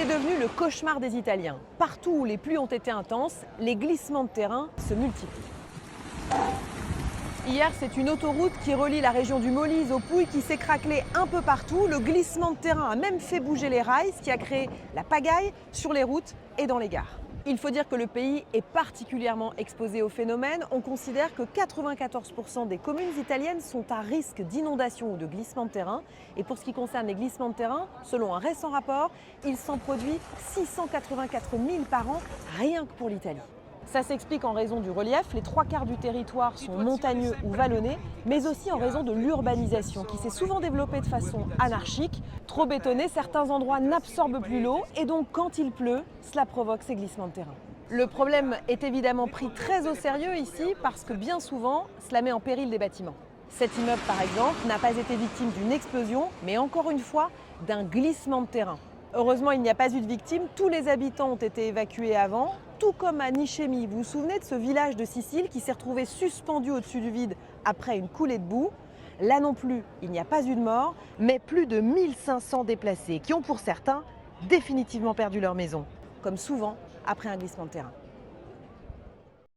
C'est devenu le cauchemar des Italiens. Partout où les pluies ont été intenses, les glissements de terrain se multiplient. Hier, c'est une autoroute qui relie la région du Molise au Pouilly qui s'est craquelée un peu partout. Le glissement de terrain a même fait bouger les rails, ce qui a créé la pagaille sur les routes et dans les gares. Il faut dire que le pays est particulièrement exposé au phénomène. On considère que 94% des communes italiennes sont à risque d'inondation ou de glissement de terrain. Et pour ce qui concerne les glissements de terrain, selon un récent rapport, il s'en produit 684 000 par an, rien que pour l'Italie. Ça s'explique en raison du relief, les 3/4 du territoire sont montagneux ou vallonnés, mais aussi en raison de l'urbanisation qui s'est souvent développée de façon anarchique. Trop bétonné, certains endroits n'absorbent plus l'eau et donc quand il pleut, cela provoque ces glissements de terrain. Le problème est évidemment pris très au sérieux ici parce que bien souvent, cela met en péril des bâtiments. Cet immeuble par exemple n'a pas été victime d'une explosion, mais encore une fois d'un glissement de terrain. Heureusement, il n'y a pas eu de victimes, tous les habitants ont été évacués avant, tout comme à Nicemi. Vous vous souvenez de ce village de Sicile qui s'est retrouvé suspendu au-dessus du vide après une coulée de boue? Là non plus, il n'y a pas eu de mort, mais plus de 1500 déplacés qui ont pour certains définitivement perdu leur maison, comme souvent après un glissement de terrain.